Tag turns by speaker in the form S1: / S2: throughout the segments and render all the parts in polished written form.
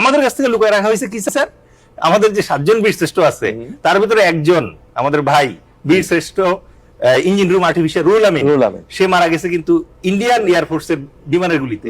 S1: আমাদের কাছ থেকে লুকায় রাখা হয়েছে কি স্যার? আমাদের যে 7 জন বীর শ্রেষ্ঠ আছে তার ভিতরে একজন আমাদের ভাই বীর শ্রেষ্ঠ engine room artificial Ruhul Amin, সে মারা গেছে কিন্তু ইন্ডিয়ান এয়ারফোর্সের বিমানের গুলিতে।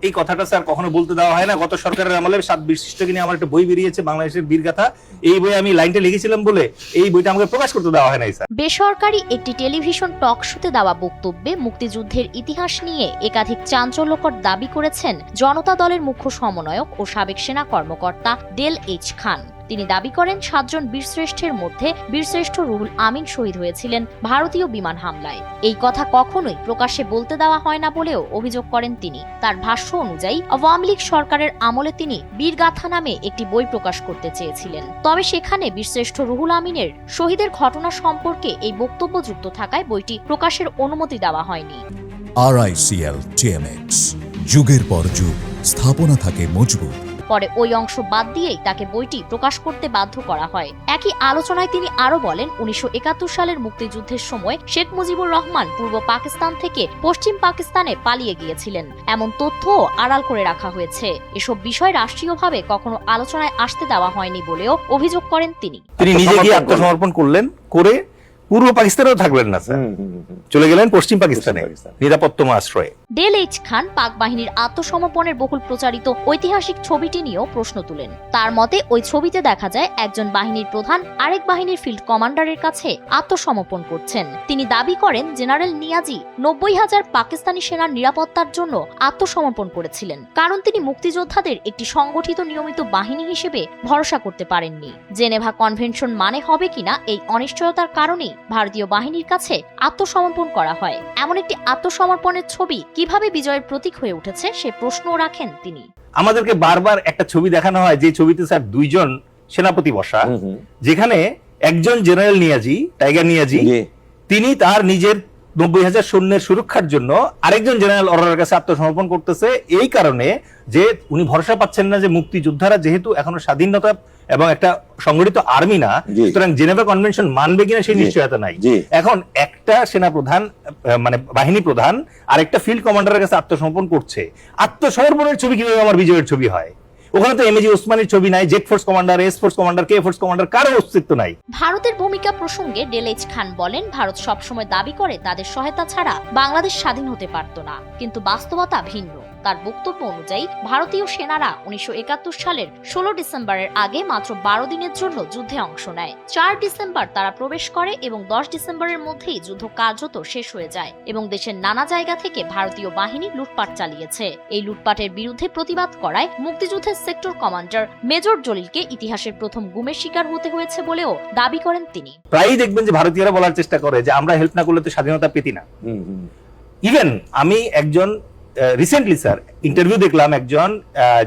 S1: এই কথাটা স্যার কখনো বলতে দেওয়া হয় না। গত সরকারের আমলে 7 বীর শ্রেষ্ঠকে নিয়ে আমার একটা বই বেরিয়েছে, বাংলাদেশের বীরগাথা। এই বই আমি লাইনটা লিখেছিলাম বলে এই বইটা আমাকে প্রকাশ করতে দেওয়া হয় নাই স্যার।
S2: বেসরকারি একটি টেলিভিশন টক শোতে দেওয়া বক্তব্যে মুক্তিযুদ্ধের ইতিহাস নিয়ে একাধিক চাঞ্চল্যকর দাবি করেছেন জনতা দলের মুখ্য সমন্বয়ক ও সাবেক সেনা কর্মকর্তা ডেল এইচ খান। তিনি দাবি করেন 7 জন বীরশ্রেষ্ঠের মধ্যে বীরশ্রেষ্ঠ রুহুল আমিন শহীদ হয়েছিলেন ভারতীয় বিমান হামলায়। এই কথা কখনোই প্রকাশ্যে বলতে দেওয়া হয় না বলেও অভিযোগ করেন তিনি। তার ভাষ্য অনুযায়ী আওয়ামী লীগ সরকারের আমলে তিনি বীরগাথা নামে একটি বই প্রকাশ করতে চেয়েছিলেন, তবে সেখানে বীরশ্রেষ্ঠ রুহুল আমিনের শহীদের ঘটনা সম্পর্কে এই বক্তব্য যুক্ত থাকায় বইটি প্রকাশের অনুমতি দেওয়া হয়নি।
S3: RICL TMX, যুগের পর যুগ স্থাপনা থাকে মজবুত।
S2: পরে ওই অংশ বাদ দিয়েই তাকে বইটি প্রকাশ করতে বাধ্য করা হয়। একই আলোচনায় তিনি আরো বলেন, 1971 সালের মুক্তিযুদ্ধের সময় শেখ মুজিবুর রহমান পূর্ব পাকিস্তান থেকে পশ্চিম পাকিস্তানে পালিয়ে গিয়েছিলেন, এমন তথ্যও আড়াল করে রাখা হয়েছে। এসব বিষয় রাষ্ট্রীয়ভাবে কখনো আলোচনায় আসতে দেওয়া হয়নি বলেও অভিযোগ করেন তিনি।
S1: তিনি নিজে গিয়ে আত্মসমর্পণ করলেন, করে পূর্ব পাকিস্তানেও থাকলেন না স্যার, চলে গেলেন পশ্চিম পাকিস্তানে নিরাপত্তম আশ্রয়ে।
S2: ডেল এইচ খান পাক বাহিনীর আত্মসমর্পণের বহুল প্রচারিত ঐতিহাসিক ছবিটি নিয়েও প্রশ্ন তুলেন। তার মতে ওই ছবিতে দেখা যায় একজন বাহিনীর প্রধান আরেক বাহিনীর ফিল্ড কমান্ডারের কাছে আত্মসমর্পণ করছেন। তিনি দাবি করেন জেনারেল নিয়াজি 90,000 পাকিস্তানি সেনার নিরাপত্তার জন্য আত্মসমর্পণ করেছিলেন, কারণ তিনি মুক্তিযোদ্ধাদের একটি সংগঠিত নিয়মিত বাহিনী হিসেবে ভরসা করতে পারেননি। জেনেভা কনভেনশন মানে হবে কিনা এই অনিশ্চয়তার কারণেই ভারতীয় বাহিনীর কাছে আত্মসমর্পণ করা হয়। এমন একটি আত্মসমর্পণের ছবি কিভাবে বিজয়ের প্রতীক হয়ে উঠেছে সে প্রশ্নও রাখেন তিনি।
S1: আমাদেরকে বারবার একটা ছবি দেখানো হয় যে ছবিতে স্যার 2 জন সেনাপতি বসা, যেখানে একজন জেনারেল নিয়াজি, টাইগার নিয়াজি, তিনি তার নিজের 90,000 সৈন্যের সুরক্ষার জন্য আরেকজন জেনারেল অরোরার কাছে আত্মসমর্পণ করতেছে, এই কারণে যে উনি ভরসা পাচ্ছেন না যে মুক্তিযোদ্ধারা যেহেতু এখনো স্বাধীনতা এবং একটা সংগঠিত আর্মি না, সুতরাং জেনেভা কনভেনশন মানবে কিনা সেই নিশ্চয়তা নাই। এখন একটা সেনা প্রধান মানে বাহিনী প্রধান আরেকটা ফিল্ড কমান্ডারের কাছে আত্মসমর্পণ করছে, আত্মসমর্পণের ছবি কিভাবে আমার বিজয়ের ছবি হয়? ওখানে তো এমএজি ওসমানীর ছবি নাই, Z force commander, S force commander, K force commander কারো অস্তিত্ব নাই।
S2: ভারতের ভূমিকা প্রসঙ্গে ডেল এইচ খান বলেন, ভারত সবসময় দাবি করে তাদের সহায়তা ছাড়া বাংলাদেশ স্বাধীন হতে পারত না, কিন্তু বাস্তবতা ভিন্ন। তার বক্তব্য অনুযায়ী ভারতীয় সেনারা 1971 সালের 16 ডিসেম্বরের আগে মাত্র 12 দিনের জন্য যুদ্ধে অংশ নেয়। 4 ডিসেম্বর তারা প্রবেশ করে এবং 10 ডিসেম্বরের মধ্যেই যুদ্ধ কার্যত শেষ হয়ে যায় এবং দেশের নানা জায়গা থেকে ভারতীয় বাহিনী লুটপাট চালিয়েছে। এই লুটপাটের বিরুদ্ধে প্রতিবাদ করায় মুক্তিযুদ্ধের সেক্টর কমান্ডার মেজর জলিলকে ইতিহাসের প্রথম গুমের শিকার হতে হয়েছে বলেও দাবি করেন তিনি।
S1: প্রায়ই দেখবেন যে ভারতীয়রা বলার চেষ্টা করে যে আমরা হেল্প না করলে তো স্বাধীনতা পেতি না। ইভেন আমি একজন রিসেন্টলি স্যার ইন্টারভিউ দেখলাম, একজন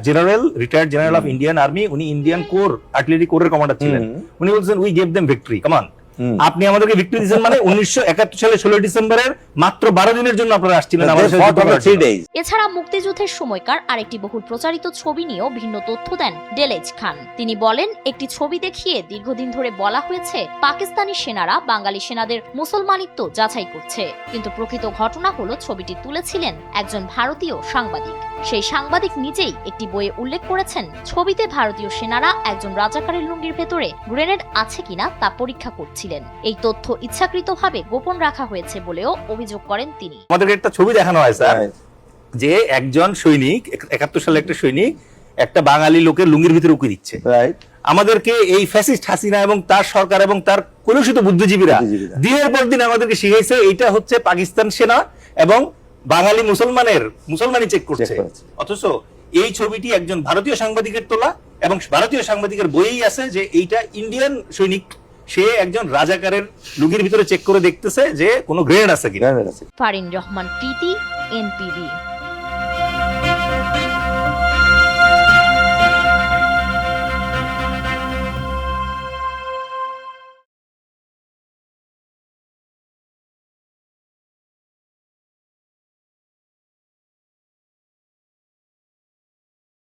S1: general, retired general of Indian army, উনি ইন্ডিয়ান কোর আর্টিলারি কোরের কমান্ডার ছিলেন। উনি বলছেন we gave them victory, come on, আপনি আমাদেরকে ভিক্টরি দিয়েছেন মানে 1971 সালে 16 ডিসেম্বরের মাত্র 12 দিনের জন্য আপনারা আসছিলেন আমাদের সাথে।
S2: এছাড়া মুক্তিযুদ্ধের সময়কার আরেকটি বহুল প্রচারিত ছবি নিয়েও ভিন্ন তথ্য দেন ডেল এইচ খান। তিনি বলেন, একটি ছবি দেখিয়ে দীর্ঘদিন ধরে বলা হয়েছে পাকিস্তানি সেনারা বাঙালি সেনাদের মুসলমানিত্ব যাচাই করছে, কিন্তু প্রকৃত ঘটনা হলো ছবিটি তুলেছিলেন একজন ভারতীয় সাংবাদিক। সেই সাংবাদিক নিজেই একটি বইয়ে উল্লেখ করেছেন ছবিতে ভারতীয় সেনারা একজন রাজাকারের লুঙ্গির ভেতরে গ্রেনেড আছে কিনা তা পরীক্ষা করছে। এই তথ্য ইচ্ছাকৃতভাবে গোপন রাখা হয়েছে বলেও অভিযোগ করেন তিনি।
S1: আমাদেরকে একটা ছবি দেখানো হয় স্যার, যে একজন সৈনিক, 71 সালে একটা সৈনিক একটা বাঙালি লোকের লুঙ্গির ভিতরে উকি দিচ্ছে। আমাদেরকে এই ফ্যাসিস্ট হাসিনা এবং তার সরকার এবং তার কলুষিত বুদ্ধিজীবীরা দিনের পর দিন আমাদেরকে শিখাইছে এটা হচ্ছে পাকিস্তান সেনা এবং বাঙালি মুসলমানি চেক করছে। অথচ এই ছবিটি একজন ভারতীয় সাংবাদিকের তোলা এবং ভারতীয় সাংবাদিকের বইয়েই আছে যে এইটা ইন্ডিয়ান সৈনিক, সে একজন রাজাকারের লুঙ্গির ভিতরে চেক করে দেখতেছে যে কোনো গ্রেনেড আছে কিনা।
S2: ফারিন রহমান প্রীতি, NPB।